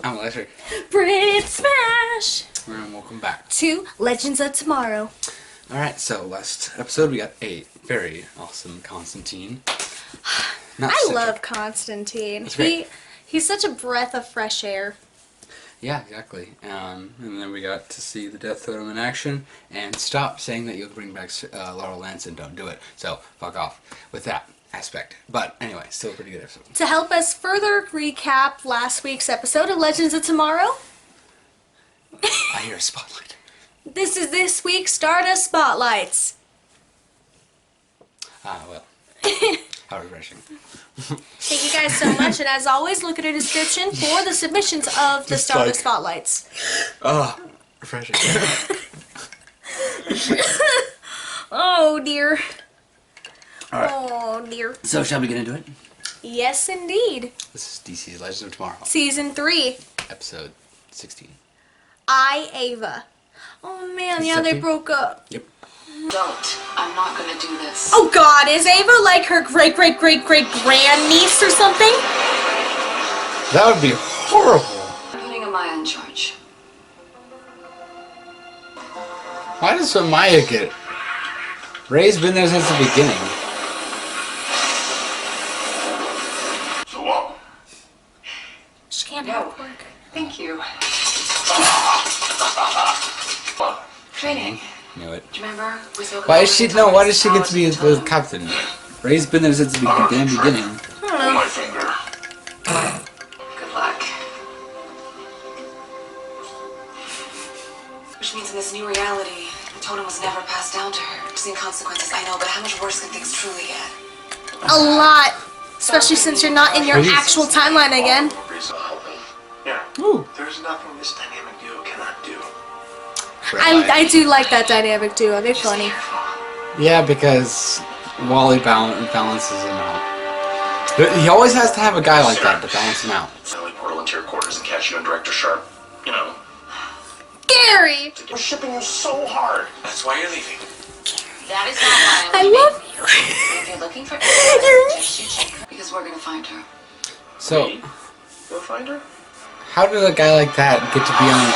I'm Electric. BritSmash! And welcome back to Legends of Tomorrow. Alright, so last episode we got a very awesome Constantine. I love Constantine. He's such a breath of fresh air. Yeah, exactly. And then we got to see the Death Totem in action, and stop saying that you'll bring back Laurel Lance and don't do it. So, fuck off with that aspect. But anyway, still a pretty good episode. To help us further recap last week's episode of Legends of Tomorrow, I hear a spotlight. This is this week's Stardust Spotlights. Ah, well. How refreshing. Thank you guys so much, and as always, look at the description for the submissions of the Stardust Spotlights. Oh, refreshing. Oh dear. Alright. Oh dear. So, shall we get into it? Yes, indeed. This is DC's Legends of Tomorrow. Season 3. Episode 16. Ava. Oh man, yeah, they broke up. Yep. Don't. I'm not gonna do this. Oh god, is Ava like her great-great-great-great-grandniece or something? That would be horrible. I'm putting Amaya in charge. Why does Amaya get it? Ray's been there since the beginning. So what? She can't help work. Thank you. What? Training. Knew it. Do you remember? We spoke Why about is she? the No. Why times does she get to be Alice the captain? Ray's been there since the damn beginning. On my finger. Good luck. Which means in this new reality, the totem was never passed down to her. Seen consequences, I know, but how much worse can things truly get? A lot. Especially since you're not in your actual timeline again. Yeah. Ooh. There's nothing this dynamic duo cannot do. I do like that dynamic duo. They're funny. Yeah, because Wally balances him out. He always has to have a guy like that to balance him out. Sally portal into your quarters and catch you and Director Sharp. You know. Gary! We're shipping you so hard. That's why you're leaving. That is not why I I'm love leaving. If you're looking for Ava, just shoot her. Because we're gonna find her. So, Go find her? how did a guy like that get to be on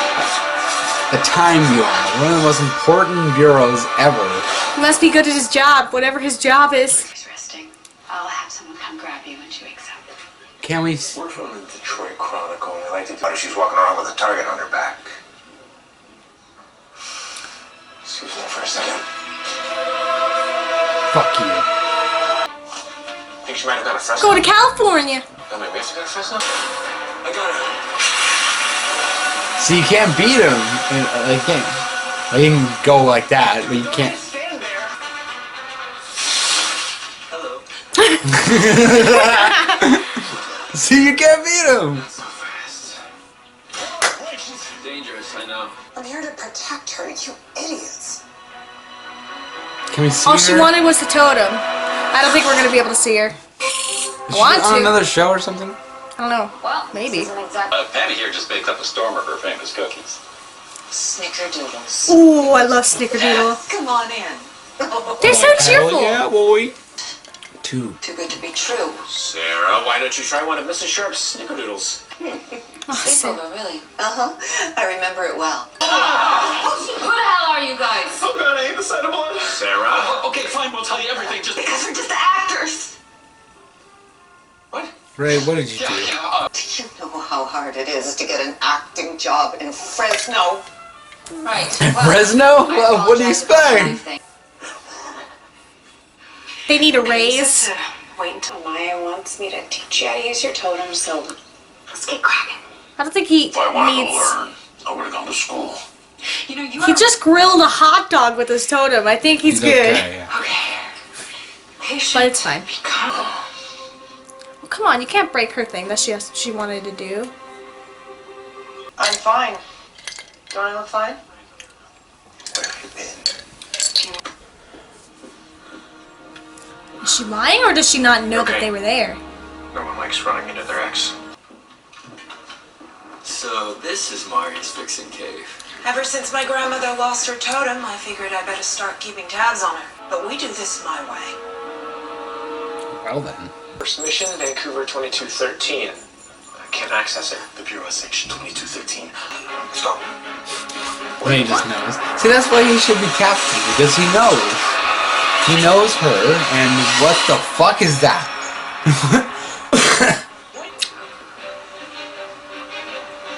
the Time Bureau, one of the most important bureaus ever? He must be good at his job, whatever his job is. She's resting. I'll have someone come grab you when she wakes up. Can we? We're from the Detroit Chronicle, and we like to do. She's walking around with a target on her back. Excuse me for a second. Fuck you. Think she might have gone to Fresno? Go to California. Oh, maybe we have to go to Fresno? I got her. See, you can't beat him. You can't. You can go like that, but you can't. Stand there. Hello. See, you can't beat him. Not so fast. She's dangerous, I know. I'm here to protect her, you idiots. Can we see All her? she wanted was the totem. I don't think we're going to be able to see her. Is she Want on to. another show or something? I don't know. Well, Maybe. This isn't exactly Patty here just baked up a storm of her famous cookies. Snickerdoodles. Ooh, I love Snickerdoodle. Come on in. They're so cheerful. Hell yeah, boy. Two. Too good to be true. Sarah, why don't you try one of Mrs. Sharp's snickerdoodles? sleepover, really. Uh-huh. I remember it well. Who the hell are you guys? Oh god, I hate the sight of blood. Sarah? Okay, fine, we'll tell you everything, just... Because we're just actors. What? Ray, what did you do? Do you know how hard it is to get an acting job in Fresno? Right. Fresno? Well, what do you expect? They need a raise. Wait until Maya wants me to teach you how to use your totem, so let's get cracking. I don't think he If I wanted to needs... learn, I would have gone to school. You know, you He just grilled a hot dog with his totem. I think he's good. Okay, yeah. Okay. Patient. But it's fine. Be calm. Well, come on, you can't break her thing that she wanted to do. I'm fine. Don't I look fine? Where have you been? Is she lying or does she not know that Okay. they were there? No one likes running into their ex. So this is Mari's fixing cave. Ever since my grandmother lost her totem, I figured I better start keeping tabs on her. But we do this my way. Well then. First mission, Vancouver 2213. can't access it. The Bureau has section 2213. Let's go. Well, he just knows. See, that's why he should be captain, because he knows. He knows her, and what the fuck is that?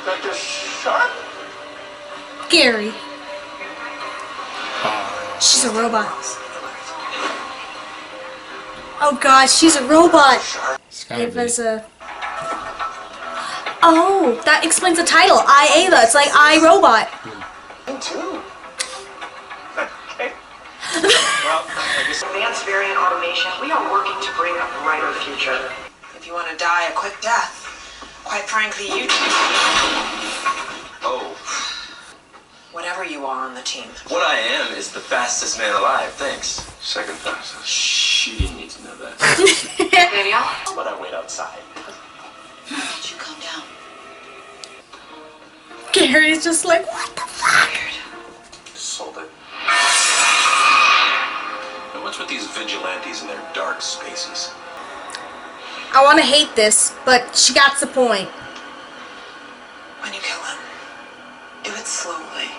Dr. Sharp? Gary. She's a robot. Oh god, she's a robot. It's gotta be. Ava's a... Oh, that explains the title. I, Ava. It's like I, Robot. Me too. Okay. Well, I guess Advanced variant automation, we are working to bring a brighter future. If you want to die a quick death, quite frankly, you do. Oh, Whatever you are on the team. what I am is the fastest man alive, thanks. second fastest. She didn't need to know that. Danielle? But I wait outside. Why don't you calm down? Gary's just like, what the fuck? Sold it. And what's with these vigilantes in their dark spaces? I want to hate this, but she got the point. When you kill him, do it slowly.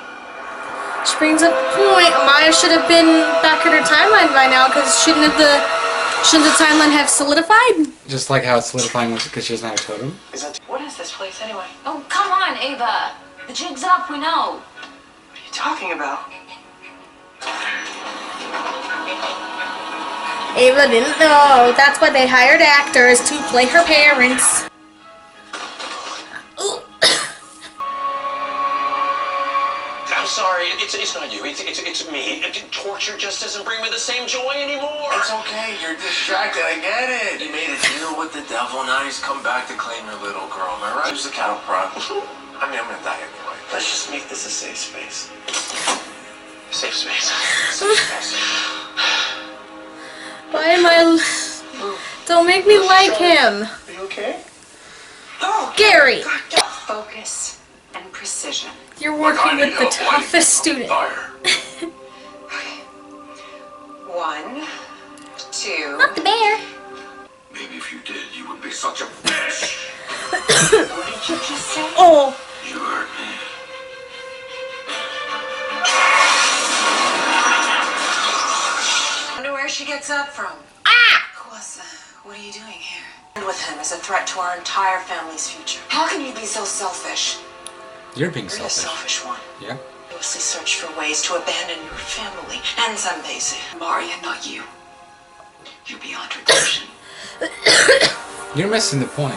She brings up a point. Maya should have been back in her timeline by now, because shouldn't the timeline have solidified? Just like how it's solidifying because she doesn't have a totem. Is that What is this place anyway? Oh, come on, Ava. The jig's up, we know. What are you talking about? Ava didn't know. That's why they hired actors to play her parents. Ooh. I'm sorry, it's not you, it's me. Torture just doesn't bring me the same joy anymore. It's okay, you're distracted, I get it. You made a deal with the devil, now he's come back to claim your little girl, am I right? Who's the cattle prod? I mean, I'm gonna die anyway. Let's just make this a safe space. Safe space. Safe space. Why am I... Don't make me like him. Are you okay? Gary, Focus and precision. you're working with the toughest student. Fire. One, two. Not the bear. Maybe if you did, you would be such a bitch. What did you just say? Oh, You hurt me. Wonder where she gets up from. Who was that? What are you doing here? And with him is a threat to our entire family's future. How can you be so selfish? You're being You're the selfish. selfish one. Yeah. You mostly search for ways to abandon your family and Zambesi. Maria, not you. You're beyond redemption. You're missing the point.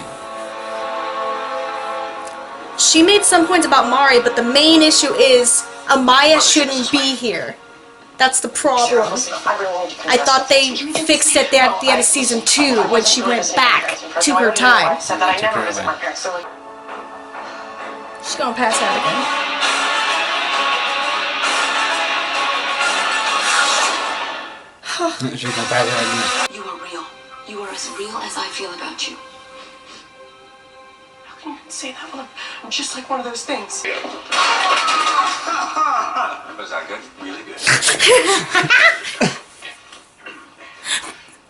she made some points about Mari, but the main issue is Amaya shouldn't be here. That's the problem. I thought they fixed it there at the end of season 2 when she went back to her time. Said that I never visit my parents. So like, She's gonna pass out again. She's gonna pass out again. You are real. You are as real as I feel about you. how can you say that when I'm just like one of those things? Was that good? Really good.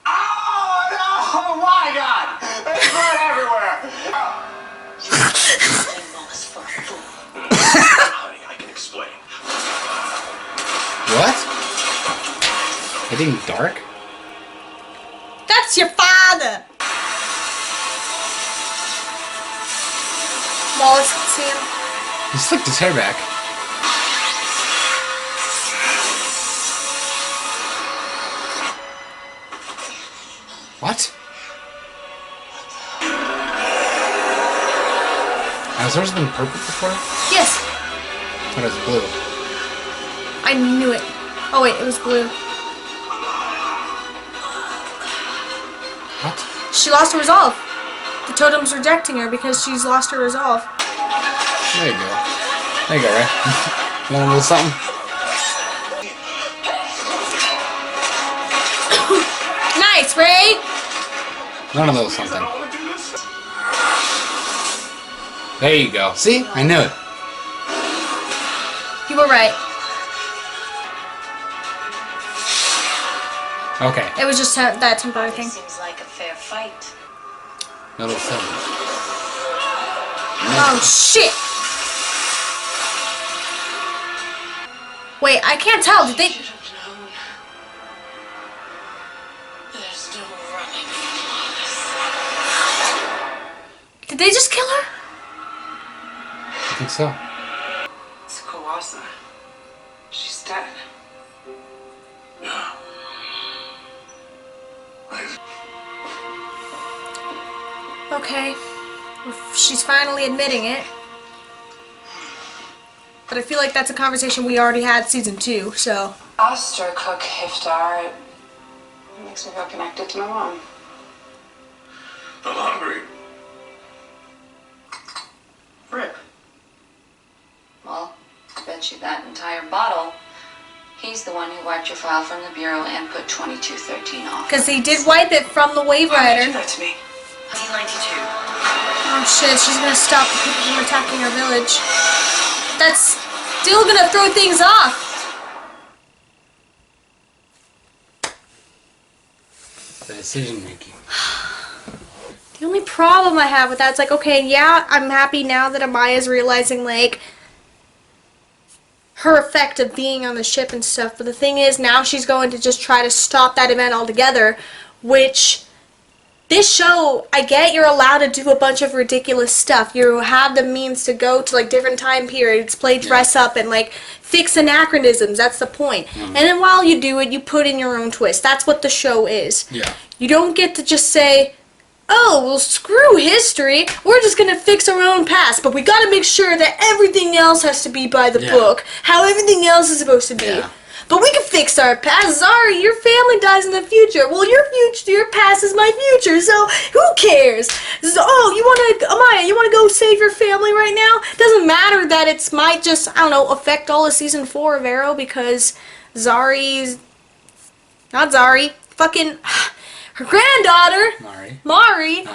Oh my God! There's blood everywhere! Honey, I can explain. What? Getting dark? That's your father! Wallace can see him. He slicked his hair back. What? Has hers been purple before? Yes, I thought it was blue. I knew it. Oh wait, it was blue. What? She lost her resolve. The totem's rejecting her because she's lost her resolve. There you go. There you go, Ray. Want a little something? Nice, Ray! Want a little something. There you go. See? I knew it. You were right. Okay. It was just that temporary thing. Seems like a fair fight. Little something. Oh shit! Wait, I can't tell. Did they? Should have known. There's no running from Did they just kill her? I think so. It's Kawasa. She's dead. Yeah. Okay. She's finally admitting it. But I feel like that's a conversation we already had season 2, so. Asked her cook Iftar. It makes me feel connected to my mom. I'm hungry. Rip. Well, I bet you that entire bottle. He's the one who wiped your file from the bureau and put 2213 off. Because he did wipe it from the wave Why would you rider. do that to me? 1992. Oh shit, she's gonna stop the people from attacking her village. That's still gonna throw things off. The decision making. The only problem I have with that is like, okay, yeah, I'm happy now that Amaya's realizing, like, her effect of being on the ship and stuff, but the thing is, now she's going to just try to stop that event altogether, which, this show, I get you're allowed to do a bunch of ridiculous stuff. You have the means to go to, like, different time periods, play dress up, and, like, fix anachronisms. That's the point. And then while you do it, you put in your own twist. That's what the show is. Yeah. You don't get to just say, oh, well, screw history. We're just going to fix our own past. But we got to make sure that everything else has to be by the book. How everything else is supposed to be. Yeah. But we can fix our past. Sorry, your family dies in the future. Well, your past is my future, so who cares? So, oh, Amaya, you want to go save your family right now? Doesn't matter that it might just, I don't know, affect all of season 4 of Arrow because fucking her granddaughter, Mari,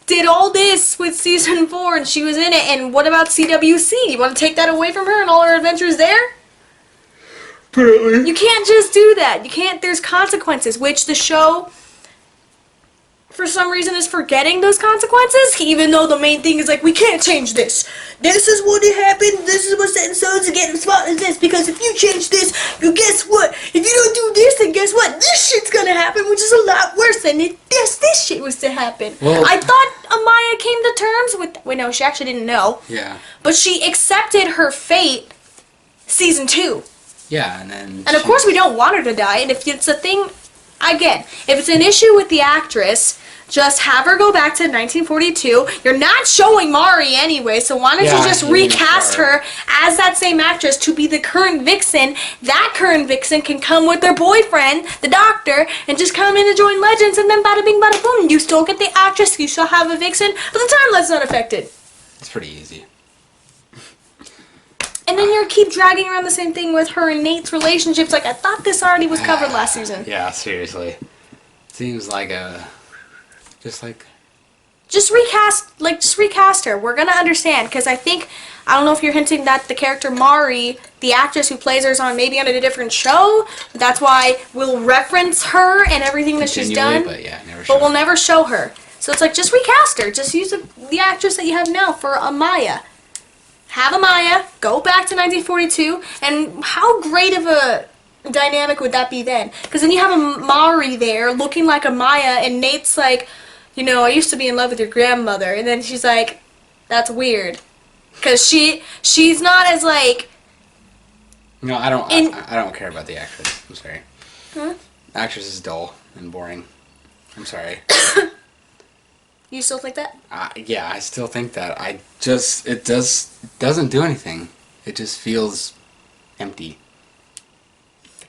did all this with season 4 and she was in it. And what about CWC? You want to take that away from her and all her adventures there? You can't just do that. You can't, there's consequences, which the show, for some reason, is forgetting those consequences, even though the main thing is like, we can't change this. This is what happened, this is what's set in stone to get as spot as this, because if you change this, you guess what? If you don't do this, then guess what? This shit's gonna happen, which is a lot worse than if this shit was to happen. Well, I thought Amaya came to terms with, wait, no, she actually didn't know. Yeah. But she accepted her fate season 2. Yeah, and then... And of course we don't want her to die, and if it's a thing, again, if it's an issue with the actress, just have her go back to 1942. You're not showing Mari anyway, so why don't you just recast her as that same actress to be the current Vixen? That current Vixen can come with their boyfriend, the Doctor, and just come in and join Legends, and then bada bing bada boom. You still get the actress, you still have a Vixen, but the timeline's not affected. It's pretty easy. And then you keep dragging around the same thing with her and Nate's relationships. Like, I thought this already was covered last season. Yeah, seriously. Seems like a... Just recast her. We're gonna understand, because I don't know if you're hinting that the character Mari, the actress who plays her, is on maybe on a different show. That's why we'll reference her and everything that she's done. But we'll never show her. So it's like, just recast her. Just use the actress that you have now for Amaya. Have Amaya go back to 1942, and how great of a dynamic would that be then? Because then you have a Mari there looking like Amaya, and Nate's like, you know, I used to be in love with your grandmother, and then she's like, that's weird, because she's not as like. No, I don't care about the actress. I'm sorry. Huh? The actress is dull and boring. I'm sorry. You still think that? Yeah, I still think that. It doesn't do anything. It just feels empty.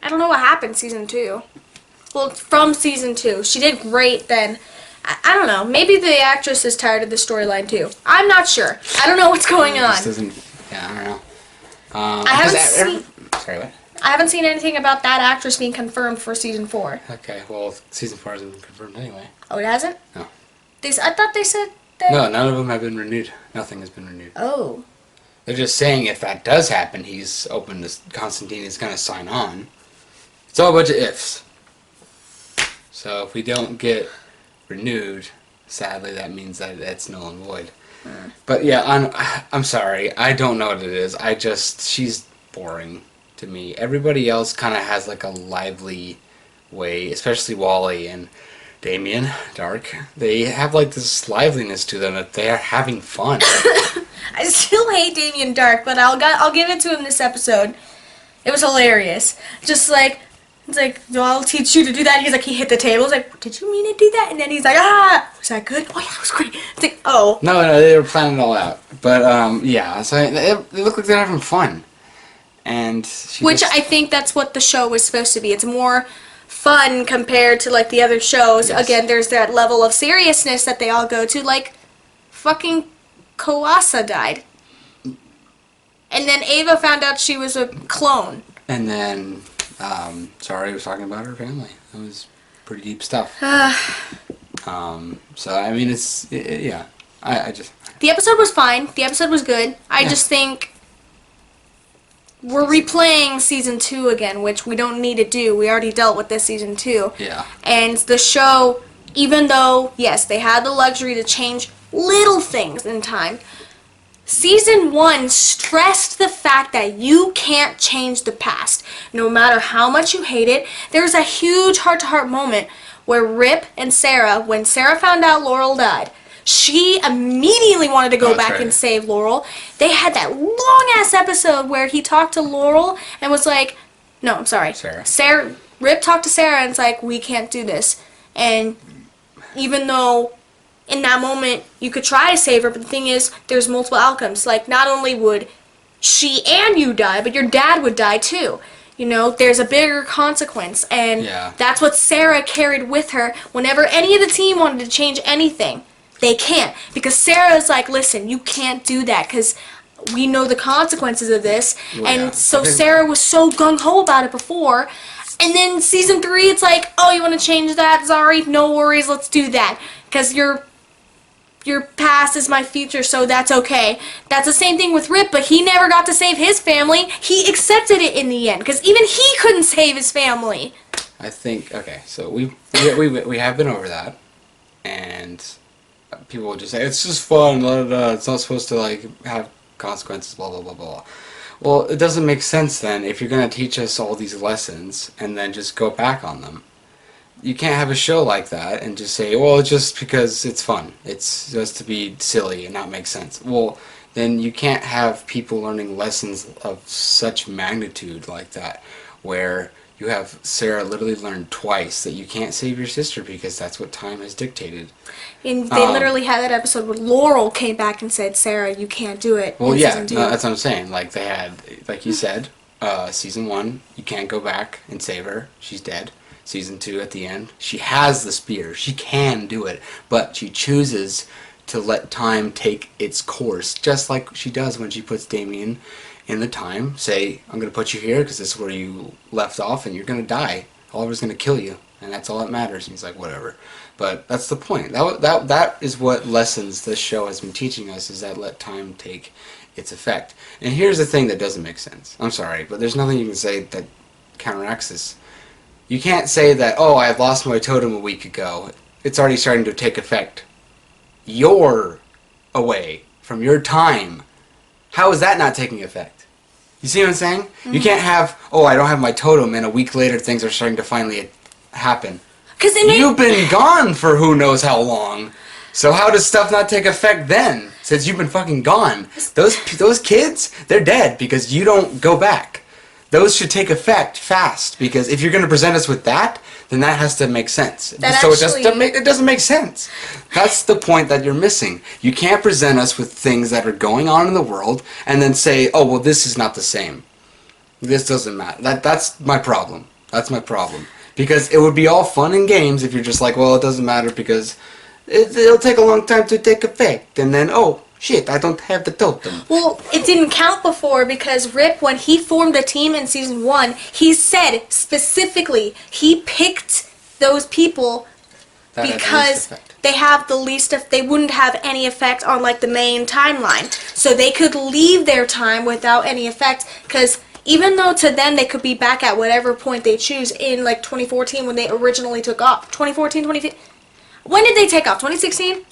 I don't know what happened season 2. Well, from season 2. She did great then. I don't know. Maybe the actress is tired of the storyline too. I'm not sure. I don't know what's going on. Yeah, I don't know. Sorry, what? I haven't seen anything about that actress being confirmed for season 4. Okay, well, season 4 hasn't been confirmed anyway. Oh, it hasn't? No. I thought they said that... No, none of them have been renewed. Nothing has been renewed. Oh. They're just saying if that does happen, he's open to... Constantine is going to sign on. It's all a bunch of ifs. So if we don't get renewed, sadly that means that it's null and void. But yeah, I'm sorry. I don't know what it is. She's boring to me. Everybody else kind of has like a lively way, especially Wally and Damien, Dark. They have like this liveliness to them that they are having fun. I still hate Damien Dark, but I'll give it to him this episode. It was hilarious. Just like, it's like, no, I'll teach you to do that. He's like, he hit the table. It's like, did you mean to do that? And then he's like, was that good? Oh yeah, that was great. It's like, oh. No, they were planning it all out. But yeah, so they look like they're having fun. And Which I think that's what the show was supposed to be. It's more fun compared to like the other shows. Yes. Again, there's that level of seriousness that they all go to. Like, fucking Kawasa died. And then Ava found out she was a clone. And then, Sorry was talking about her family. That was pretty deep stuff. So, I mean, yeah. I just... The episode was fine. The episode was good. I just think we're replaying season 2 again, which we don't need to do. We already dealt with this season 2. Yeah. And the show, even though, yes, they had the luxury to change little things in time, season 1 stressed the fact that you can't change the past. No matter how much you hate it, there's a huge heart-to-heart moment where Rip and Sarah, when Sarah found out Laurel died, she immediately wanted to go back and save Laurel. They had that long-ass episode where he talked to Laurel and was like, no, I'm sorry. Sarah. Rip talked to Sarah and it's like, we can't do this. And even though in that moment you could try to save her, but the thing is, there's multiple outcomes. Like, not only would she and you die, but your dad would die too. You know, there's a bigger consequence. And that's what Sarah carried with her whenever any of the team wanted to change anything. They can't, because Sarah's like, listen, you can't do that because we know the consequences of this. And so Sarah was so gung-ho about it before. And then season 3, it's like, oh, you want to change that? Sorry, no worries, let's do that. Because your past is my future, so that's okay. That's the same thing with Rip, but he never got to save his family. He accepted it in the end, because even he couldn't save his family. I think, okay, so we have been over that. And... people will just say, it's just fun, blah, blah, blah. It's not supposed to, like, have consequences, blah, blah, blah, blah. Well, it doesn't make sense, then, if you're going to teach us all these lessons and then just go back on them. You can't have a show like that and just say, well, it's just because it's fun. It's just to be silly and not make sense. Well, then you can't have people learning lessons of such magnitude like that, where... you have Sarah literally learn twice that you can't save your sister because that's what time has dictated. And they literally had that episode where Laurel came back and said, Sarah, you can't do it. Well, yeah, no, that's what I'm saying. Like, they had, like you said, season 1, you can't go back and save her. She's dead. Season 2, at the end, she has the spear. She can do it. But she chooses to let time take its course, just like she does when she puts Damien in the time, say, I'm going to put you here because this is where you left off and you're going to die. Oliver's going to kill you, and that's all that matters. And he's like, whatever. But that's the point. That is what lessons this show has been teaching us, is that let time take its effect. And here's the thing that doesn't make sense. I'm sorry, but there's nothing you can say that counteracts this. You can't say that, oh, I lost my totem a week ago. It's already starting to take effect. You're away from your time. How is that not taking effect? You see what I'm saying? Mm-hmm. You can't have, oh, I don't have my totem, and a week later things are starting to finally happen. You've been gone for who knows how long. So how does stuff not take effect then, since you've been fucking gone? Those kids, they're dead because you don't go back. Those should take effect fast, because if you're going to present us with that, then that has to make sense. It doesn't make sense. That's the point that you're missing. You can't present us with things that are going on in the world and then say, oh, well, this is not the same. This doesn't matter. That's my problem. That's my problem. Because it would be all fun and games if you're just like, well, it doesn't matter because it'll take a long time to take effect. And then, oh, shit, I don't have the totem. Well, it didn't count before because Rip, when he formed a team in season 1, he said specifically he picked those people because they have the least they wouldn't have any effect on like the main timeline. So they could leave their time without any effect, because even though to them they could be back at whatever point they choose in like 2014 when they originally took off. 2014, 2015. When did they take off? 2016?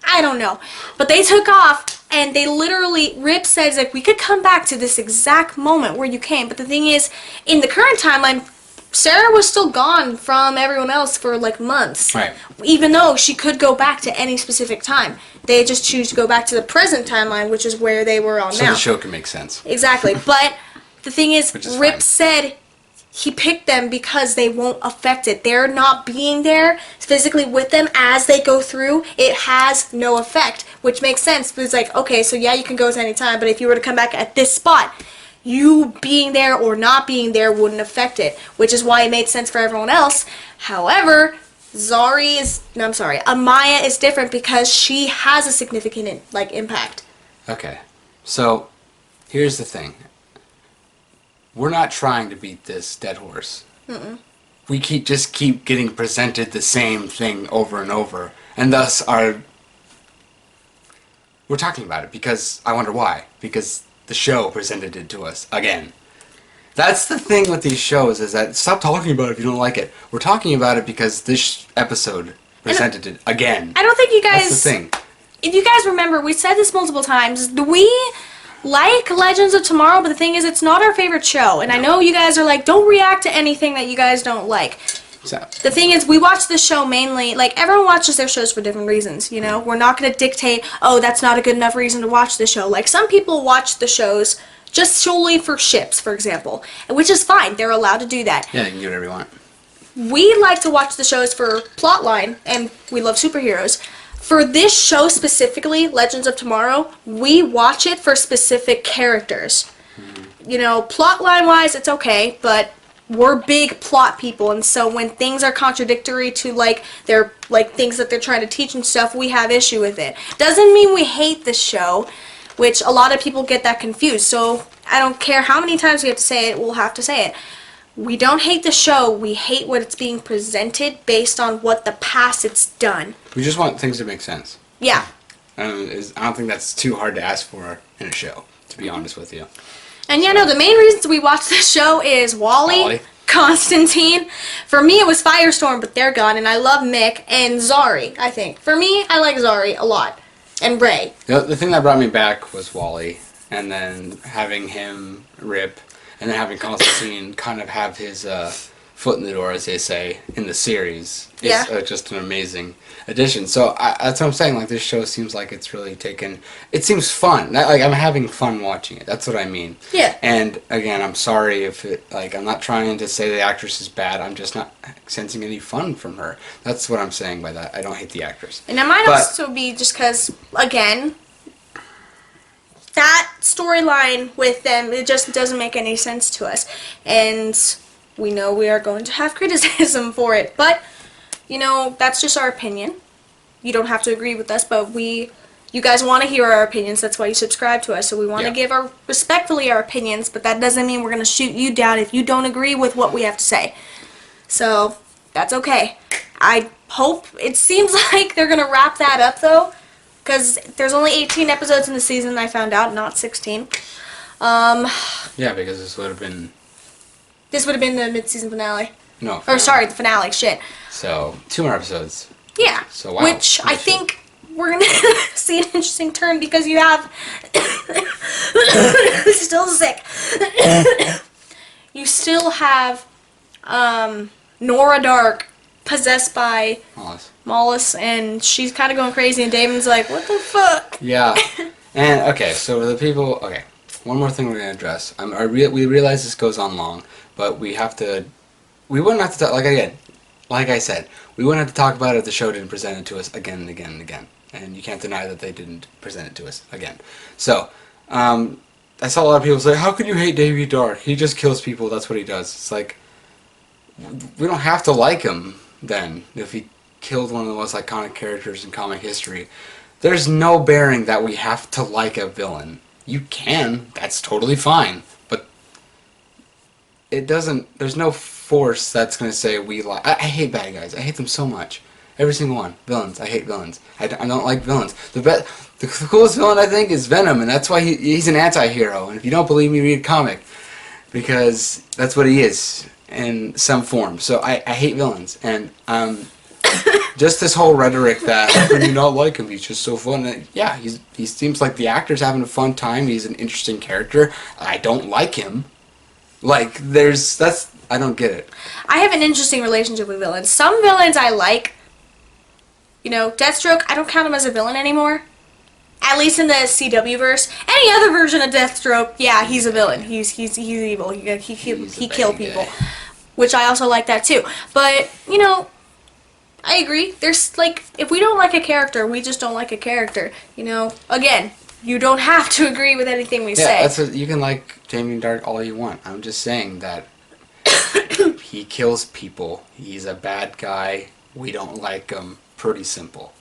I don't know. But they took off, and they literally, Rip says, like, we could come back to this exact moment where you came. But the thing is, in the current timeline, Sarah was still gone from everyone else for, like, months. Right. Even though she could go back to any specific time. They just choose to go back to the present timeline, which is where they were on So now. the show can make sense. Exactly. But the thing is Rip fine. said he picked them because they won't affect it. They're not being there physically with them as they go through. It has no effect, which makes sense. But it's like, okay, so yeah, you can go to any time, but if you were to come back at this spot, you being there or not being there wouldn't affect it, which is why it made sense for everyone else. However, Amaya is different because she has a significant, like, impact. Okay. So, here's the thing. We're not trying to beat this dead horse. We just keep getting presented the same thing over and over, and thus we're talking about it because I wonder why. Because the show presented it to us again. That's the thing with these shows, is that stop talking about it if you don't like it. We're talking about it because this episode presented it again. I don't think you guys... That's the thing. If you guys remember, we said this multiple times. We like Legends of Tomorrow, but the thing is, it's not our favorite show. And I know you guys are like, don't react to anything that you guys don't like. So, The thing is, we watch this show mainly, like, everyone watches their shows for different reasons, you know? We're not going to dictate, oh, that's not a good enough reason to watch this show. Like, some people watch the shows just solely for ships, for example, which is fine. They're allowed to do that. yeah, you can do whatever you want. We like to watch the shows for plotline, and we love superheroes. For this show specifically, Legends of Tomorrow, we watch it for specific characters. You know, plotline-wise, it's okay, but we're big plot people, and so when things are contradictory to, like, their, like, things that they're trying to teach and stuff, we have issue with it. Doesn't mean we hate the show, which a lot of people get that confused. So I don't care how many times we have to say it, we'll have to say it. We don't hate the show, we hate what it's being presented based on what the past it's done. We just want things to make sense. Yeah. I don't think that's too hard to ask for in a show, to be honest with you. And yeah, no, the main reasons we watch this show is Wally, Constantine. For me, it was Firestorm, but they're gone, and I love Mick, and Zari, I think. For me, I like Zari a lot. And Ray. The thing that brought me back was Wally, and then having him rip, and then having Constantine kind of have his foot in the door, as they say, in the series. Yeah. It's just an amazing addition. So that's what I'm saying. Like, this show seems like it's really taken... It seems fun. Like, I'm having fun watching it. That's what I mean. Yeah. And, again, I'm sorry if it... Like, I'm not trying to say the actress is bad. I'm just not sensing any fun from her. That's what I'm saying by that. I don't hate the actress. And it might also be just because, again, that storyline with them, it just doesn't make any sense to us. And we know we are going to have criticism for it. But, you know, that's just our opinion. You don't have to agree with us, but you guys want to hear our opinions. That's why you subscribe to us. So we want to give respectfully our opinions, but that doesn't mean we're going to shoot you down if you don't agree with what we have to say. So that's okay. I hope, it seems like they're going to wrap that up, though, because there's only 18 episodes in the season, I found out, not 16. Yeah, because this would have been... This would have been the mid-season finale. No. Or, sorry, the finale, shit. So, 2 more episodes. Yeah. So, wow. Which I think we're going to see an interesting turn because you have... still sick. You still have Nora Dark possessed by Mollis, and she's kind of going crazy, and Damon's like, what the fuck? Yeah. And, okay, so the people... Okay, one more thing we're going to address. We realize this goes on long, but we have to... We wouldn't have to talk... Like I said, we wouldn't have to talk about it if the show didn't present it to us again and again and again. And you can't deny that they didn't present it to us again. So, I saw a lot of people say, how could you hate Davy Dark? He just kills people, that's what he does. It's like, we don't have to like him then, if he killed one of the most iconic characters in comic history. There's no bearing that we have to like a villain. You can, that's totally fine, but it doesn't, there's no force that's going to say we like, I hate bad guys, I hate them so much. Every single one. Villains, I hate villains. I don't like villains. The coolest villain, I think, is Venom, and that's why he's an anti-hero. And if you don't believe me, read a comic, because that's what he is in some form. So I hate villains, and just this whole rhetoric that how can you not like him? He's just so fun. And, yeah, he seems like the actor's having a fun time. He's an interesting character. I don't like him. Like I don't get it. I have an interesting relationship with villains. Some villains I like. You know, Deathstroke, I don't count him as a villain anymore. At least in the CW verse. Any other version of Deathstroke, yeah, he's a villain. He's evil. He killed people. Which I also like that too. But, you know, I agree. There's, like, if we don't like a character, we just don't like a character. You know, again, you don't have to agree with anything we say. You can like Jamie Dark all you want. I'm just saying that he kills people. He's a bad guy. We don't like him. Pretty simple.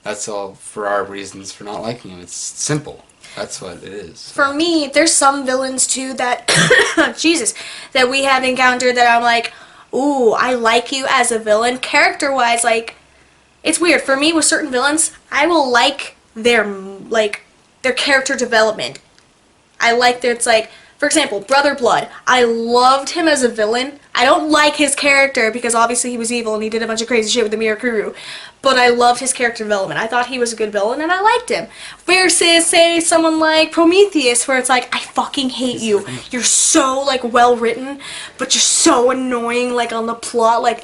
That's all for our reasons for not liking him. It's simple. That's what it is. For me, there's some villains too that, Jesus, that we have encountered that I'm like, ooh, I like you as a villain. Character-wise, like, it's weird. For me, with certain villains, I will like their character development. I like their, it's like, for example, Brother Blood. I loved him as a villain. I don't like his character because obviously he was evil and he did a bunch of crazy shit with the Mirror Crew. But I loved his character development. I thought he was a good villain and I liked him. Versus, say, someone like Prometheus where it's like, I fucking hate you. You're so, like, well written, but you're so annoying, like, on the plot. Like,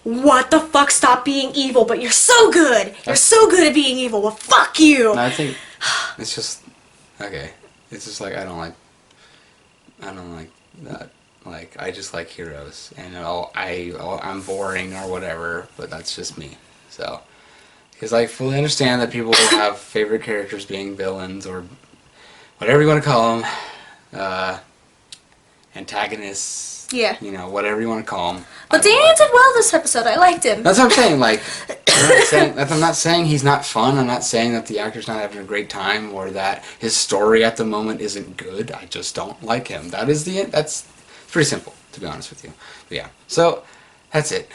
what the fuck, stop being evil, but you're so good. You're so good at being evil. Well, fuck you. No, I think it's just, okay. It's just like, I don't like that. Like, I just like heroes, and I'm boring or whatever, but that's just me. So, because I fully understand that people will have favorite characters being villains or whatever you want to call them, antagonists. Yeah. You know, whatever you want to call them. But Daniel did well this episode. I liked him. That's what I'm saying. Like, I'm not saying he's not fun. I'm not saying that the actor's not having a great time or that his story at the moment isn't good. I just don't like him. That's pretty simple, to be honest with you. But yeah. So that's it.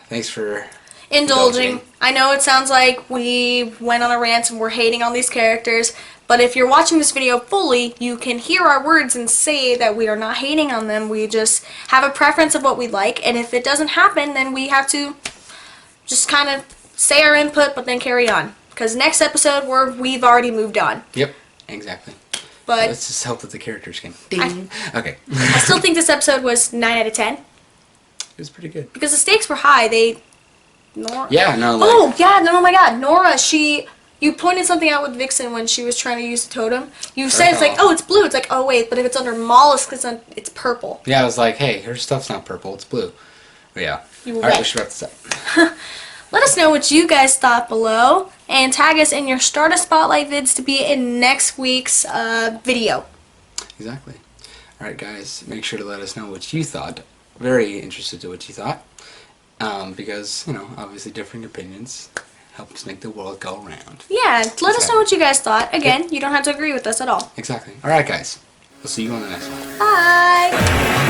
Thanks for indulging. I know it sounds like we went on a rant and we're hating on these characters, but if you're watching this video fully, you can hear our words and say that we are not hating on them. We just have a preference of what we like, and if it doesn't happen, then we have to just kind of say our input, but then carry on. Because next episode, we've already moved on. Yep, exactly. But let's just hope that the characters can. Ding. Okay. I still think this episode was 9 out of 10. It was pretty good. Because the stakes were high. Yeah, no, like... Oh, yeah, no, oh my god. Nora, you pointed something out with Vixen when she was trying to use the totem. You said it's like, oh, it's blue. It's like, oh, wait, but if it's under mollusk, it's purple. Yeah, I was like, hey, her stuff's not purple, it's blue. But yeah. Alright, we should wrap this up. Let us know what you guys thought below, and tag us in your Stardust Spotlight vids to be in next week's video. Exactly. Alright, guys, make sure to let us know what you thought. Very interested to what you thought. Because, you know, obviously differing opinions helps make the world go round. Yeah, let us know what you guys thought. Again, you don't have to agree with us at all. Exactly. Alright, guys. We'll see you on the next one. Bye!